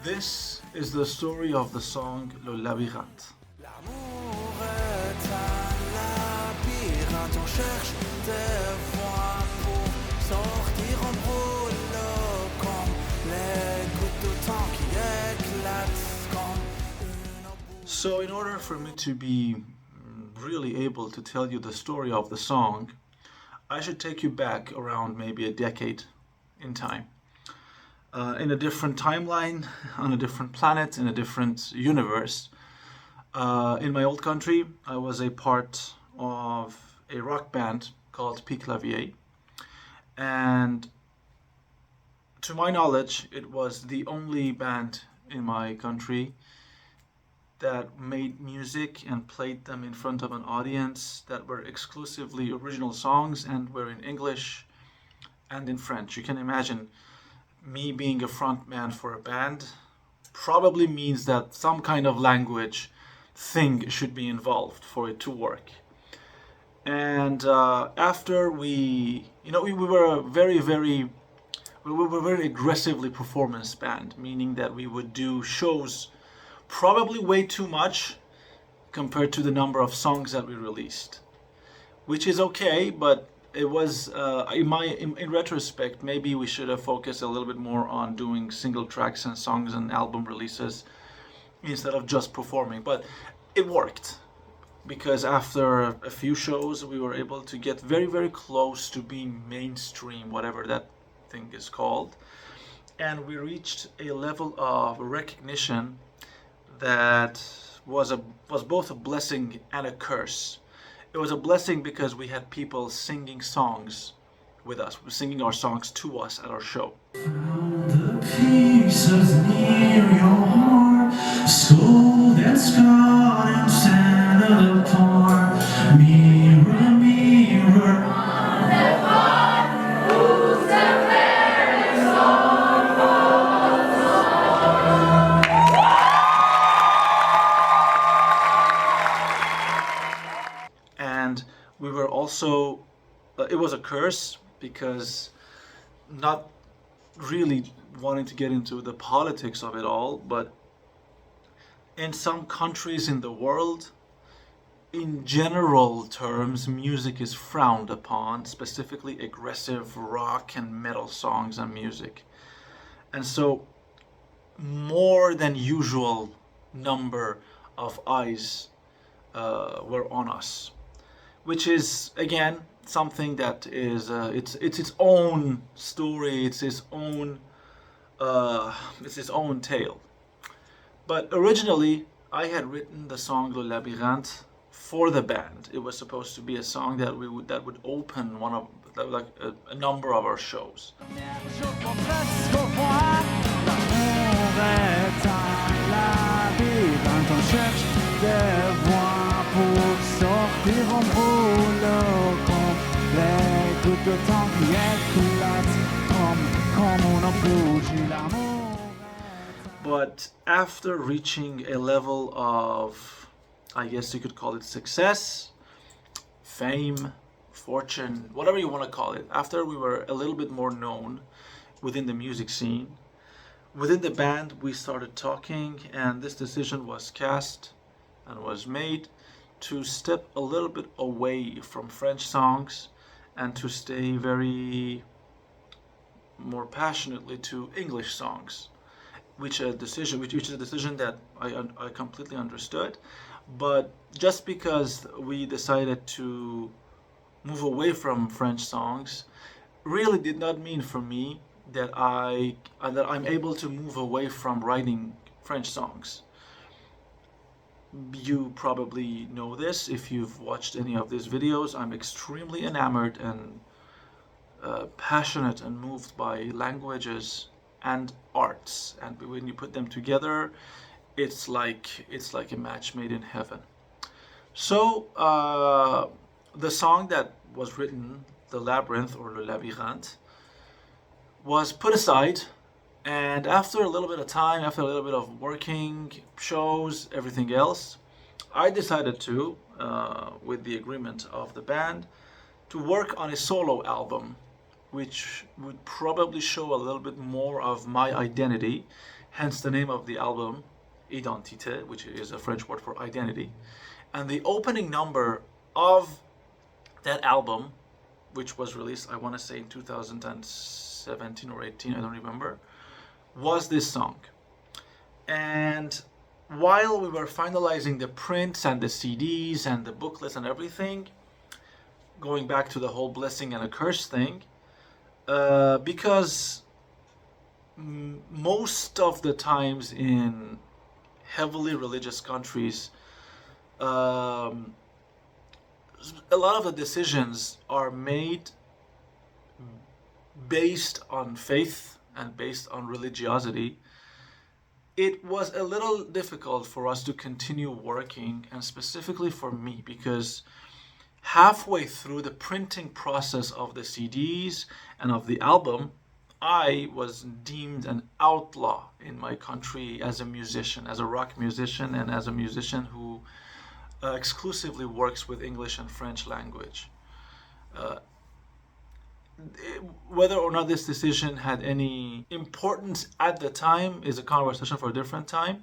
This is the story of the song Le Labyrinthe. L'amour est un labyrinthe, on cherche des voies pour sortir en brûle comme les gouttes de temps qui éclatent comme une So, in order for me to be really able to tell you the story of the song, I should take you back around maybe a decade in time. In a different timeline, on a different planet, in a different universe. In my old country, I was a part of a rock band called P Clavier, and to my knowledge, it was the only band in my country that made music and played them in front of an audience that were exclusively original songs and were in English and in French. You can imagine me being a frontman for a band probably means that some kind of language thing should be involved for it to work. And after we were a we were a very aggressively performance band, meaning that we would do shows probably way too much compared to the number of songs that we released, which is okay, but it was in retrospect, maybe we should have focused a little bit more on doing single tracks and songs and album releases instead of just performing. But it worked because after a few shows we were able to get very, very close to being mainstream, whatever that thing is called, and we reached a level of recognition that was both a blessing and a curse. It was a blessing because we had people singing songs with us, singing our songs to us at our show. The pieces near your heart, soul that's gone and shattered apart. Mirror, mirror. And we were also, it was a curse because not really wanting to get into the politics of it all, but in some countries in the world, in general terms, music is frowned upon, specifically aggressive rock and metal songs and music. And so more than usual number of eyes were on us, which is again something that is it's its own story, it's its own tale. But originally, I had written the song Le Labyrinthe for the band. It was supposed to be a song that would open one of like a number of our shows. presque froid. L'amour est un labyrinthe, on cherche des voies pour sortir en brûle comme les gouttes de temps qui éclatent comme on bougie. L'amour. But after reaching a level of, I guess you could call it success, fame, fortune, whatever you want to call it, after we were a little bit more known within the music scene, within the band, we started talking, and this decision was cast and was made to step a little bit away from French songs and to stay very more passionately to English songs, which is a decision that I completely understood. But just because we decided to move away from French songs really did not mean for me that I'm able to move away from writing French songs. You probably know this if you've watched any of these videos. I'm extremely enamored and passionate and moved by languages and arts, and when you put them together, it's like a match made in heaven. So the song that was written, The Labyrinth or Le Labyrinthe, was put aside, and after a little bit of time, after a little bit of working, shows, everything else, I decided to, with the agreement of the band, to work on a solo album, which would probably show a little bit more of my identity, hence the name of the album, Identité, which is a French word for identity. And the opening number of that album, which was released, I want to say in 2017 or 18, I don't remember, was this song. And while we were finalizing the prints and the CDs and the booklets and everything, going back to the whole blessing and a curse thing, because most of the times in heavily religious countries, a lot of the decisions are made based on faith and based on religiosity. It was a little difficult for us to continue working, and specifically for me, because halfway through the printing process of the CDs and of the album, I was deemed an outlaw in my country as a musician, as a rock musician, and as a musician who exclusively works with English and French language. Whether or not this decision had any importance at the time is a conversation for a different time.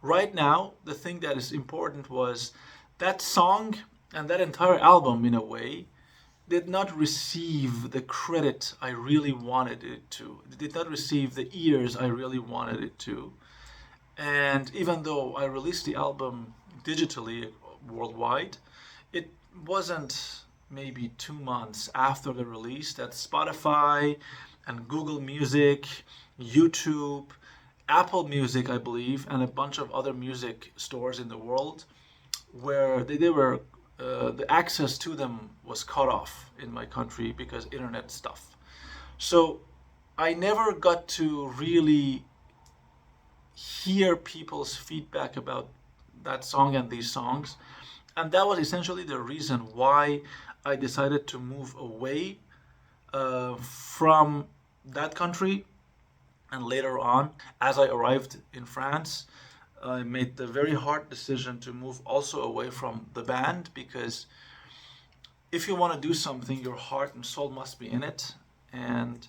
Right now, the thing that is important was that song and that entire album, in a way, did not receive the credit I really wanted it to. It did not receive the ears I really wanted it to. And even though I released the album digitally worldwide, it wasn't maybe 2 months after the release that Spotify and Google Music, YouTube, Apple Music, I believe, and a bunch of other music stores in the world, where they were the access to them was cut off in my country because internet stuff. So I never got to really hear people's feedback about that song and these songs. And that was essentially the reason why I decided to move away from that country. And later on, as I arrived in France, I made the very hard decision to move also away from the band, because if you want to do something, your heart and soul must be in it. And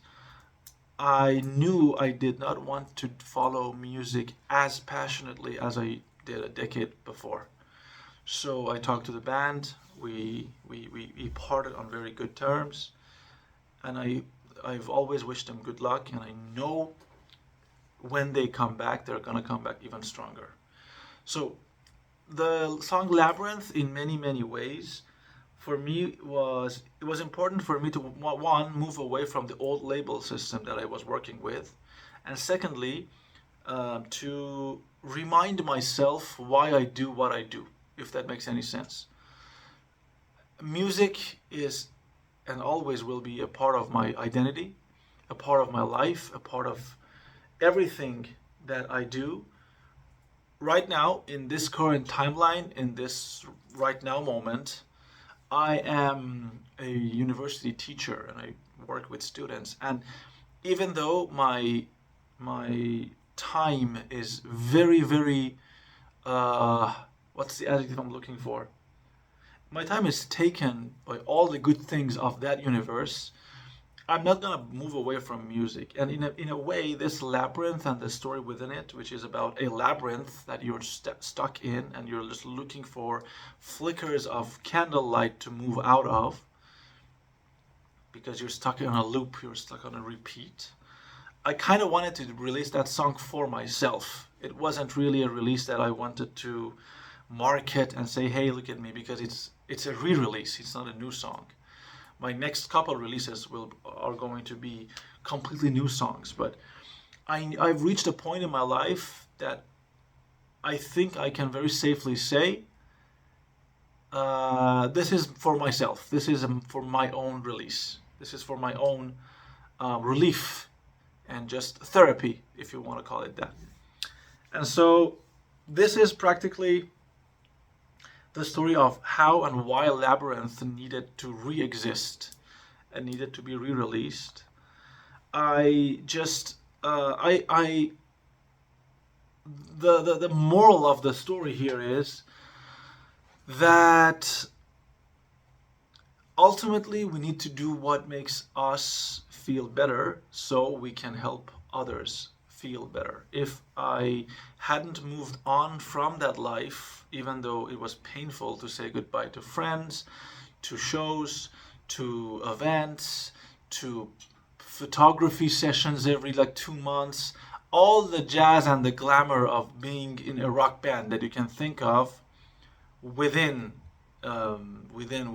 I knew I did not want to follow music as passionately as I did a decade before. So I talked to the band. We parted on very good terms, and I've always wished them good luck, and I know when they come back, they're gonna come back even stronger. So the song Labyrinth, in many ways, for me it was important for me to, one, move away from the old label system that I was working with, and secondly, to remind myself why I do what I do, if that makes any sense. Music is and always will be a part of my identity, a part of my life, a part of everything that I do. Right now, in this current timeline, in this right now moment, I am a university teacher and I work with students. And even though my time is very, what's the adjective I'm looking for? My time is taken by all the good things of that universe. I'm not gonna move away from music. And in a way, this labyrinth and the story within it, which is about a labyrinth that you're stuck in and you're just looking for flickers of candlelight to move out of, because you're stuck on a loop, you're stuck on a repeat. I kind of wanted to release that song for myself. It wasn't really a release that I wanted to market and say, hey, look at me, because it's a re-release, it's not a new song. My next couple releases are going to be completely new songs, but I've reached a point in my life that I think I can very safely say, this is for myself. This is for my own release. This is for my own relief and just therapy, if you want to call it that. And so this is practically the story of how and why Labyrinth needed to re-exist and needed to be re-released. The moral of the story here is that ultimately we need to do what makes us feel better so we can help others feel better, if I hadn't moved on from that life, even though it was painful to say goodbye to friends, to shows, to events, to photography sessions every like 2 months, all the jazz and the glamour of being in a rock band that you can think of within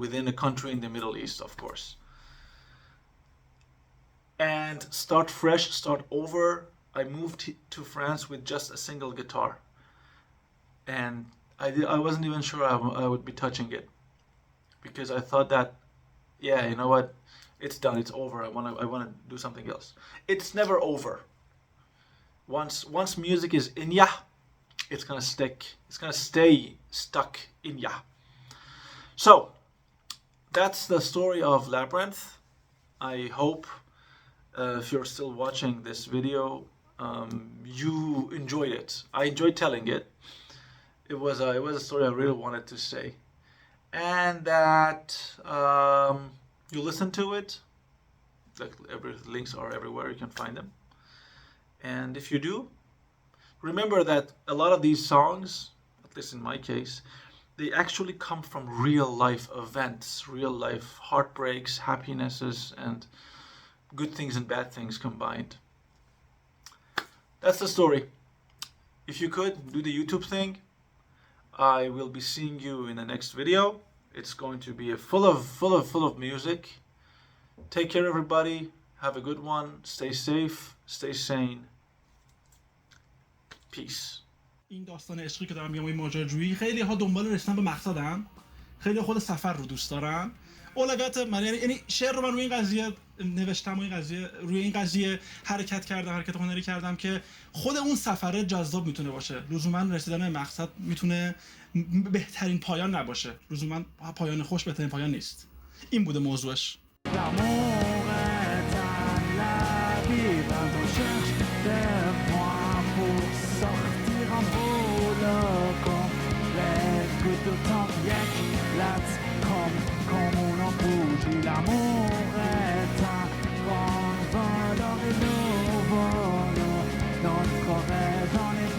within a country in the Middle East, of course. And start fresh, start over. I moved to France with just a single guitar, and I wasn't even sure I would be touching it, because I thought that, yeah, you know what, it's done, it's over. I want to do something else. It's never over. Once music is in ya, it's gonna stick. It's gonna stay stuck in ya. So that's the story of Labyrinth. I hope if you're still watching this video, you enjoyed it. I enjoyed telling it. It was a story I really wanted to say, and that you listen to it. Like links are everywhere. You can find them. And if you do, remember that a lot of these songs, at least in my case, they actually come from real life events, real life heartbreaks, happinesses, and good things and bad things combined. That's the story. If you could do the YouTube thing, I will be seeing you in the next video. It's going to be full of music. Take care, everybody. Have a good one. Stay safe. Stay sane. Peace. این داستان عشقی که دارم میگم، این ماجراجویی، خیلی ها دنبال رسیدن به مقصدن، خیلی خود سفر رو دوست دارن. اولویت من یعنی شعر رو من روی این قضیه نوشتم و این قضیه روی این قضیه حرکت هنری کردم که خود اون سفر جذاب میتونه باشه. لزوما رسیدن به مقصد میتونه بهترین پایان نباشه. لزوما پایان خوش بهترین پایان نیست. این بوده موضوعش. L'amour est un labyrinthe, on cherche des points pour sortir en volcan. Les gouttes de temps qui éclatent comme on en bougie. L'amour est un grand voleur et nous volons notre rêve dans les